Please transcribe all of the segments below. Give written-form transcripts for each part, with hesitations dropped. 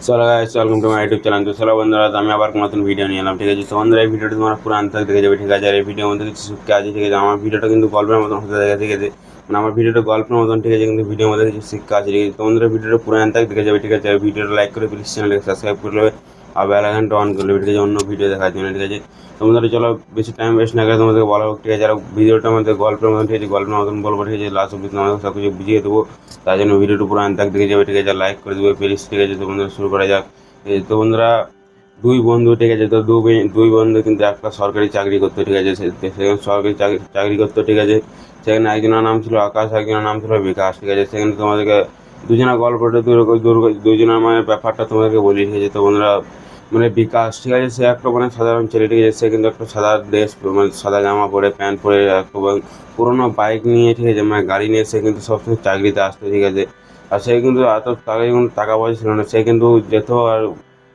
চলো guys, welcome to my YouTube channel. তো চলো বন্ধুরা, আমি আবার নতুন ভিডিও নিয়ে এলাম, ঠিক আছে। তো বন্ধুরা, এই ভিডিওটা তোমরা পুরো আনতে দেখে যাবে, ঠিক আছে। আর এই ভিডিওর মধ্যে কিছু শিক্ষা আছে, ঠিক আছে। আমার ভিডিওটা কিন্তু গল্পের মতন হতে থাকে, ঠিক আছে। মানে আমার ভিডিওটা গল্পের মতন, ঠিক আছে, কিন্তু ভিডিওর মধ্যে কিছু শিক্ষা আছে, ঠিক আছে। তো বন্ধুরা, ভিডিওটা পুরো আনতে দেখে যাবে, ঠিক আছে। আর ভিডিওটা লাইক করে প্লিজ চ্যানেলকে সাবস্ক্রাইব করে নেবে, আর বেল আইকনটা অন করে নেবে, ঠিক আছে, অন্য ভিডিও দেখার জন্য, ঠিক আছে। তো বন্ধুরা, চলো বেশি টাইম ওয়েস্ট না করে তোমাদেরকে বলা হোক, ঠিক আছে। আর ভিডিওটা আমাদের গল্পের মতন, ঠিক আছে, গল্পের মতন বলবো, ঠিক আছে। লাস্ট অব্দি তোমাদের সব কিছু বুঝিয়ে দেবো, তার জন্য ভিডিওটা পুরো আনতে দেখে যাবে, ঠিক আছে। লাইক করে দেবে প্লিজ, ঠিক আছে। তো বন্ধুরা, শুরু করা যাক। এই তো বন্ধুরা, দুই বন্ধু, ঠিক আছে। তো দুই বন্ধু কিন্তু একটা সরকারি চাকরি করতো, ঠিক আছে। সেখানে সরকারি চাকরি করতো, ঠিক আছে। সেখানে একজনের নাম ছিল আকাশ, একজনের নাম ছিল বিকাশ, ঠিক আছে। সেখানে তোমাদেরকে দুজনের গল্পটা দুজনের মানে ব্যাপারটা তোমাদেরকে বলি, ঠিক আছে। তো বন্ধুরা, মানে বিকাশ, ঠিক আছে, সে একটা মানে সাধারণ ছেলে, ঠিক আছে। সে কিন্তু একটা সাদা ড্রেস, মানে সাদা জামা পরে, প্যান্ট পরে, এবং পুরোনো বাইক নিয়ে, ঠিক আছে, মানে গাড়ি নিয়ে সে কিন্তু সবসময় চাকরিতে আসতো, ঠিক আছে। আর সে কিন্তু এত টাকা পয়সা ছিল না, সে কিন্তু যেত আর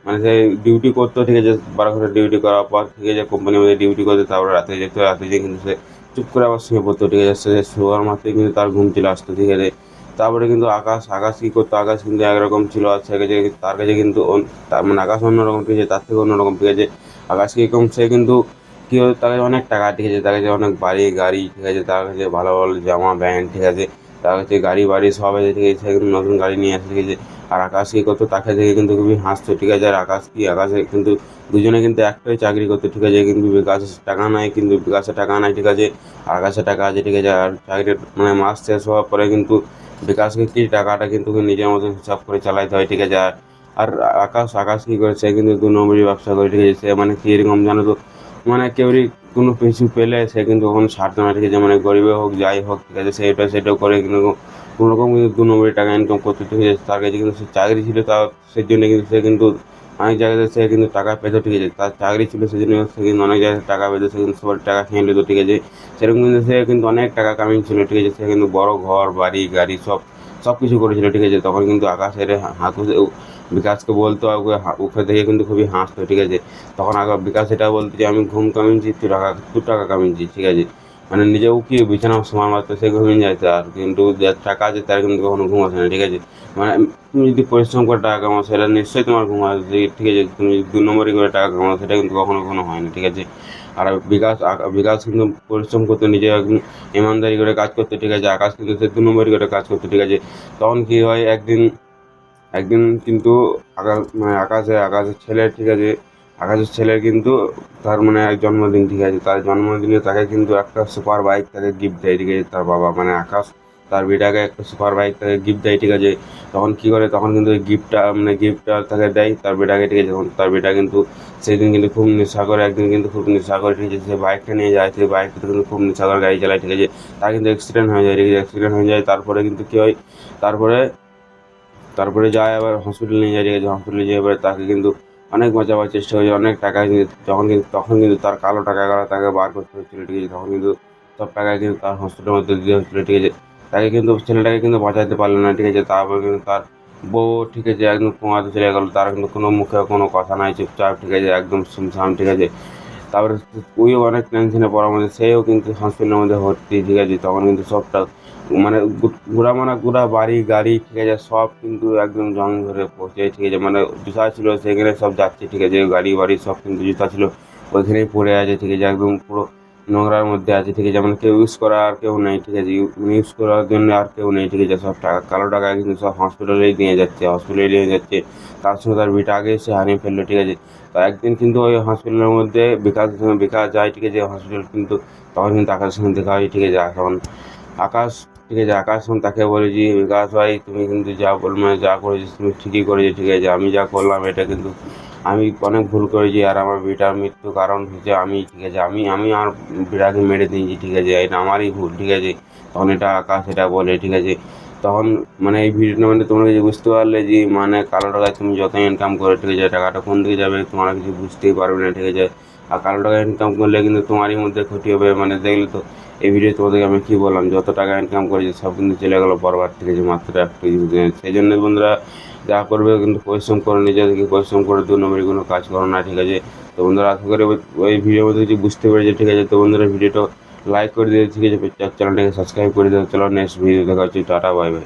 মানে সে ডিউটি করতো, ঠিক আছে। 12 ঘন্টা ডিউটি করার পর, ঠিক আছে, কোম্পানির মধ্যে ডিউটি করতে, তারপরে রাতে যেত, রাতে যেয়ে কিন্তু সে চুপ করে আবার শুয়ে পড়তো, ঠিক আছে। সে শোয়ার মাত্রই কিন্তু তার ঘুম চলে আসতো, ঠিক আছে। তারপরে কিন্তু আকাশ কী করতো, আকাশ কিন্তু একরকম ছিল, আর সে কাছে তার কাছে কিন্তু তার মানে আকাশ অন্যরকম, ঠিক আছে, তার থেকে অন্যরকম, ঠিক আছে। আকাশ কীরকম, সে কিন্তু কী হতো, তার কাছে অনেক টাকা, ঠিক আছে, তার কাছে অনেক বাড়ি গাড়ি, ঠিক আছে, তার কাছে ভালো ভালো জামা প্যান্ট, ঠিক আছে, তার কাছে গাড়ি বাড়ি সব আছে, ঠিক আছে। সে কিন্তু নতুন গাড়ি নিয়ে আসে, ঠিক আছে। আর আকাশ কী করতো, তাকে দেখে কিন্তু খুবই হাসতো, ঠিক আছে। আর আকাশে কিন্তু দুজনে কিন্তু একটাই চাকরি করতো, ঠিক আছে। কিন্তু বিকাশের টাকা নাই, ঠিক আছে। আর আকাশের টাকা আছে, ঠিক আছে। আর চাকরির মানে মাস শেষ হওয়ার পরে কিন্তু বিকাশকে কি টাকাটা কিন্তু নিজের মতন হিসাব করে চালাইতে হয়, ঠিক আছে। আর আকাশ কী করে, সে কিন্তু 2 নম্বরই ব্যবসা করে, ঠিক আছে। সে মানে কীরকম জানো তো, মানে কেউরই কোনো কিছু পেলে সে কিন্তু কখনো ছাড়তো না, ঠিক আছে। মানে গরিবে হোক যাই হোক, ঠিক আছে, সেটাও করে কিন্তু কোনোরকম কিন্তু 2 নম্বরই টাকা ইনকাম করতে, ঠিক আছে। তার কাছে কিন্তু সে চাকরি ছিল, তার সেই জন্য কিন্তু সে কিন্তু অনেক জায়গাতে সে কিন্তু টাকা পেতো, ঠিক আছে। তার চাকরি ছিল সেজন্য সে কিন্তু অনেক জায়গায় টাকা পেতো, সে কিন্তু সবার টাকা খেয়ে নিত, ঠিক আছে। সেরকম কিন্তু সে কিন্তু অনেক টাকা কামিং ছিল, ঠিক আছে। সে কিন্তু বড় ঘর বাড়ি গাড়ি সব কিছু করেছিল, ঠিক আছে। তখন কিন্তু আকাশের হাঁকু বিকাশকে বলতো, আর ওকে দেখে কিন্তু খুবই হাসতো, ঠিক আছে। তখন বিকাশ এটা বলতো যে আমি ঘুম কামিয়েছি, তুই টাকা কামিয়েছিস, ঠিক আছে। মানে নিজেও কি বিছানার সময় মাত্র সে ঘুমিয়ে যাইতো, আর কিন্তু যার টাকা আছে তার কিন্তু কখনো ঘুম আসে না, ঠিক আছে। মানে তুমি যদি পরিশ্রম করে টাকা কামাও, সেটা নিশ্চয়ই তোমার ঘুম আসবে, ঠিক আছে। তুমি যদি 2 নম্বরই করে টাকা কামাও, সেটা কিন্তু কখনো হয় না, ঠিক আছে। আর বিকাশ কিন্তু পরিশ্রম করতে, নিজে একদম ইমানদারি করে কাজ করতে, ঠিক আছে। আকাশ কিন্তু সে 2 নম্বরই করে কাজ করতে, ঠিক আছে। তখন কি হয়, একদিন একদিন কিন্তু আকাশের ছেলে, ঠিক আছে, আকাশের ছেলের কিন্তু তার মানে এক জন্মদিন, ঠিক আছে। তার জন্মদিনে তাকে কিন্তু একটা সুপার বাইক তাকে গিফট দেয়, ঠিক আছে। তার বাবা মানে আকাশ তার বেটাকে একটা সুপার বাইক তাকে গিফট দেয়, ঠিক আছে। তখন কী করে, তখন কিন্তু ওই গিফটটা তাকে দেয় তার বেটাকে, ঠিক আছে। তখন তার বেটা কিন্তু সেদিন কিন্তু খুব নেশা করে, একদিন কিন্তু খুব নেশা করে, ঠিক আছে। সে বাইকটা নিয়ে যায়, সেই বাইকটা কিন্তু খুব নেশা করে গাড়ি চালায়, ঠিক আছে। তার কিন্তু অ্যাক্সিডেন্ট হয়ে যায়, ঠিক আছে। অ্যাক্সিডেন্ট হয়ে যায়, তারপরে কিন্তু কী হয়, তারপরে তারপরে যায় আবার হসপিটাল নিয়ে যায়, ঠিক আছে। হসপিটালে যেয়ে এবার তাকে কিন্তু অনেক বাঁচাবার চেষ্টা হয়েছে, অনেক টাকা কিন্তু তখন কিন্তু তার কালো টাকাগুলো তাকে বার করতে হচ্ছিল, ঠিক আছে। তখন কিন্তু সব টাকা কিন্তু তার হসপিটালের মধ্যে দিতে হচ্ছিল, ঠিক আছে। তাকে কিন্তু ছেলেটাকে কিন্তু বাঁচাতে পারলো না, ঠিক আছে। তারপর কিন্তু তার বউ, ঠিক আছে, একদম কোমাতে চলে গেল, তার কিন্তু কোনো মুখে কোনো কথা নাই, চুপচাপ, ঠিক আছে, একদম শুনশান, ঠিক আছে। তারপরে ওইও অনেক টেনশনে পড়ার মধ্যে সেও কিন্তু হসপিটালের মধ্যে ভর্তি, ঠিক আছে। তখন কিন্তু সবটা মানে ঘোরা বাড়ি গাড়ি, ঠিক আছে, সব কিন্তু একদম জং ধরে পড়ছে, ঠিক আছে। মানে জুতা ছিল সেখানে সব যাচ্ছে, ঠিক আছে। গাড়ি বাড়ি সব কিন্তু জুতা ছিল ওইখানেই পড়ে আছে, ঠিক আছে, একদম পুরো নোংরার মধ্যে আছে, ঠিক আছে। মানে কেউ ইউজ করা আর কেউ নেই, ঠিক আছে। ইউজ করার জন্য আর কেউ নেই, ঠিক আছে। সব টাকা কালো টাকা কিন্তু সব হসপিটালেই নিয়ে যাচ্ছে। তার সঙ্গে তার বিটা আগে সে হারিয়ে ফেললো, ঠিক আছে। তো একদিন কিন্তু ওই হসপিটালের মধ্যে বিকাশ যায়, ঠিক আছে, হসপিটাল কিন্তু তখন কিন্তু আকাশের সঙ্গে দেখা হয়, ঠিক আছে। এখন আকাশ, ঠিক আছে, আকাশ তখন তাকে বলে যে বিকাশ ভাই, তুমি কিন্তু যা করেছো তুমি ঠিকই করেছো, ঠিক আছে। আমি যা করলাম এটা কিন্তু আমি অনেক ভুল করেছি, আর আমার বিটার মৃত্যু কারণ হচ্ছে আমি, ঠিক আছে। আমি আমার বিড়াকে মেরে দিয়েছি, ঠিক আছে, এটা আমারই ভুল, ঠিক আছে। তখন এটা আকাশ এটা বলে, ঠিক আছে। তখন মানে এই ভিডিওটা মানে তোমরা কিছু বুঝতে পারলে যে মানে কালো টাকায় তুমি যত ইনকাম করো, ঠিক আছে, টাকাটা কোন দিকে যাবে তোমরা কিছু বুঝতেই পারবে না, ঠিক আছে। আর কালো টাকা ইনকাম করলে কিন্তু তোমারই মধ্যে ক্ষতি হবে, মানে দেখলে তো এই ভিডিও তোমাদেরকে আমি কী বললাম, যত টাকা ইনকাম করেছি সব কিন্তু চলে গেলো বরবাদ, ঠিক আছে, মাত্র একটু সেই জন্য বন্ধুরা যা করবে কিন্তু পরিশ্রম করে, নিজেদেরকে পরিশ্রম করে 2 নম্বরই কোনো কাজ করো না, ঠিক আছে। তো বন্ধুরা, আশা করি ওই ভিডিওর মধ্যে কিছু বুঝতে পেরেছে, ঠিক আছে। তো বন্ধুরা, ভিডিওটা লাইক করে দিও, ঠিক আছে, চ্যানেলটাকে সাবস্ক্রাইব করে দিও। চলো নেক্সট ভিডিও দেখা হচ্ছে, টাটা বাই বাই।